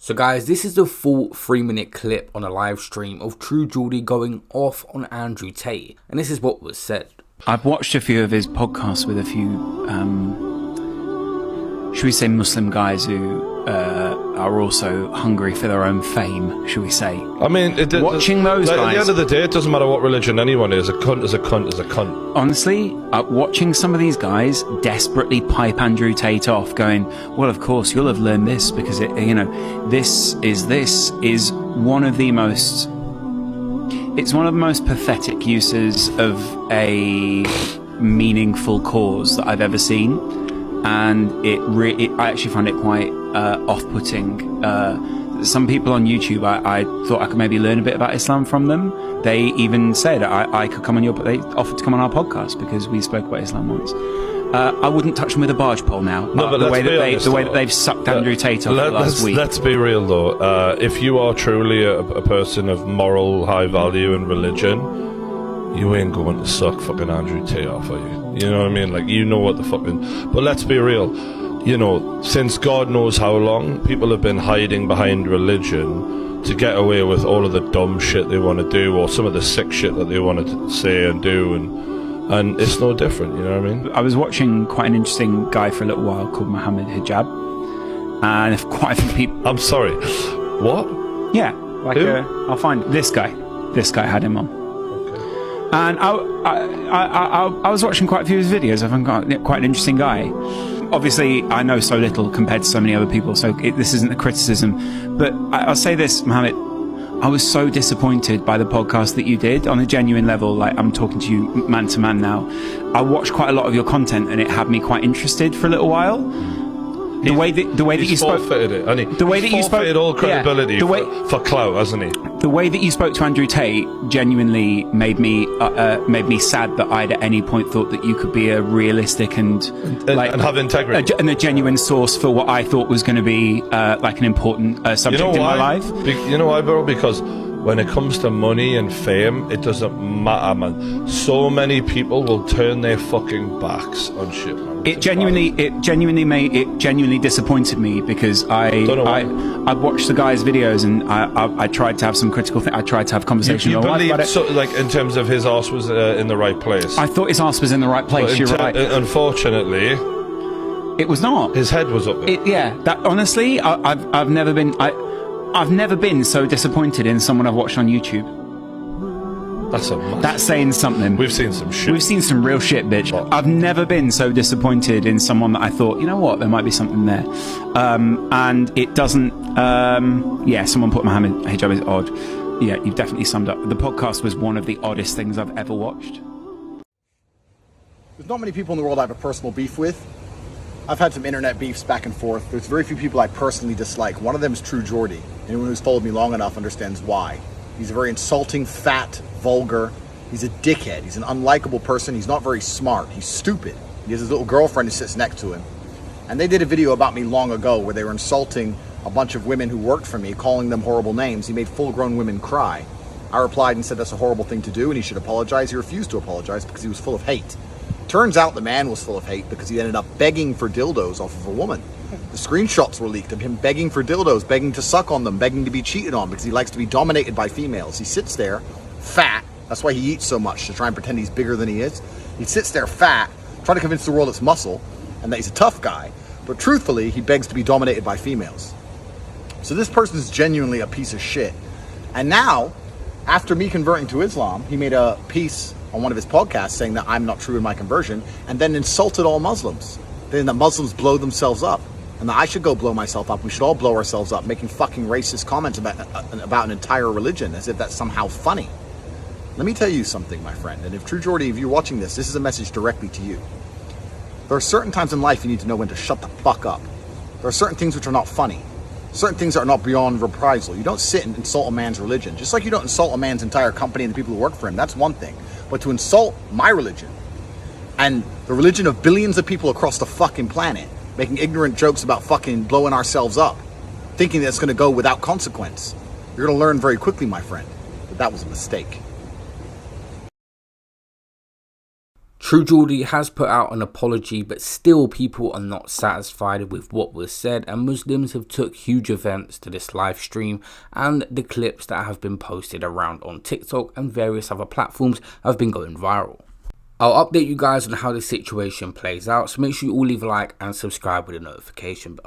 So guys, this is the full 3-minute clip on a live stream of True Geordie going off on Andrew Tate, and this is what was said. I've watched a few of his podcasts with a few, should we say, Muslim guys who are also hungry for their own fame, should we say. I mean, watching those guys... At the end of the day, it doesn't matter what religion anyone is. A cunt is a cunt is a cunt. Honestly, watching some of these guys desperately pipe Andrew Tate off, going, well, of course, you'll have learned this because, this is one of the most... It's one of the most pathetic uses of a meaningful cause that I've ever seen, and I actually find it quite off-putting. Some people on YouTube, I thought I could maybe learn a bit about Islam from them. They even said I could come on they offered to come on our podcast because we spoke about Islam once. I wouldn't touch them with a barge pole now. No, but the way that they've sucked Andrew Tate off last week. Let's be real though. If you are truly a person of moral high value and religion, you ain't going to suck fucking Andrew Tate off, are you? You know what I mean? Like, you know what the fucking... But let's be real. Since God knows how long, people have been hiding behind religion to get away with all of the dumb shit they want to do, or some of the sick shit that they want to say and do, and it's no different, you know what I mean? I was watching quite an interesting guy for a little while called Mohammed Hijab, and if quite a few people... I'm sorry, what? Yeah, I'll find this guy. This guy had him on. Okay. And I was watching quite a few of his videos. I found quite an interesting guy. Obviously, I know so little compared to so many other people, so this isn't a criticism. But I'll say this, Mohammed, I was so disappointed by the podcast that you did on a genuine level. Like, I'm talking to you man to man now. I watched quite a lot of your content, and it had me quite interested for a little while. The way that you spoke, it, and the way that you spoke, all credibility for clout, hasn't he? The way that you spoke to Andrew Tate genuinely made me sad that I'd at any point thought that you could be a realistic and have integrity and a genuine source for what I thought was going to be like an important subject in my life. You know why, bro? Because when it comes to money and fame, it doesn't matter, man. So many people will turn their fucking backs on shit, man. It genuinely disappointed me because I watched the guy's videos and I tried to have some critical I tried to have conversation. You believe, like, in terms of his arse was in the right place? I thought his arse was in the right place. You're right. Unfortunately, it was not. His head was up there. That honestly, I've never been so disappointed in someone I've watched on YouTube. That's saying something. We've seen some shit. We've seen some real shit, bitch. I've never been so disappointed in someone that I thought, you know what, there might be something there. And it doesn't... someone put Mohammed Hijab is odd. Yeah, you've definitely summed up. The podcast was one of the oddest things I've ever watched. There's not many people in the world I have a personal beef with. I've had some internet beefs back and forth. There's very few people I personally dislike. One of them is True Geordie. Anyone who's followed me long enough understands why. He's a very insulting, fat, vulgar. He's a dickhead. He's an unlikable person. He's not very smart. He's stupid. He has his little girlfriend who sits next to him. And they did a video about me long ago where they were insulting a bunch of women who worked for me, calling them horrible names. He made full-grown women cry. I replied and said that's a horrible thing to do and he should apologize. He refused to apologize because he was full of hate. Turns out the man was full of hate because he ended up begging for dildos off of a woman. The screenshots were leaked of him begging for dildos, begging to suck on them, begging to be cheated on because he likes to be dominated by females. He sits there, fat. That's why he eats so much, to try and pretend he's bigger than he is. He sits there fat, trying to convince the world it's muscle and that he's a tough guy. But truthfully, he begs to be dominated by females. So this person is genuinely a piece of shit. And now, after me converting to Islam, he made a piece on one of his podcasts saying that I'm not true in my conversion, and then insulted all Muslims. Then that Muslims blow themselves up, and that I should go blow myself up. We should all blow ourselves up, making fucking racist comments about an entire religion, as if that's somehow funny. Let me tell you something, my friend, and if True Geordie, if you're watching this is a message directly to you. There are certain times in life you need to know when to shut the fuck up. There are certain things which are not funny. Certain things are not beyond reprisal. You don't sit and insult a man's religion. Just like you don't insult a man's entire company and the people who work for him. That's one thing. But to insult my religion and the religion of billions of people across the fucking planet, making ignorant jokes about fucking blowing ourselves up, thinking that it's going to go without consequence, you're going to learn very quickly, my friend, that that was a mistake. True Geordie has put out an apology, but still people are not satisfied with what was said, and Muslims have took huge offense to this live stream, and the clips that have been posted around on TikTok and various other platforms have been going viral. I'll update you guys on how the situation plays out, so make sure you all leave a like and subscribe with a notification bell.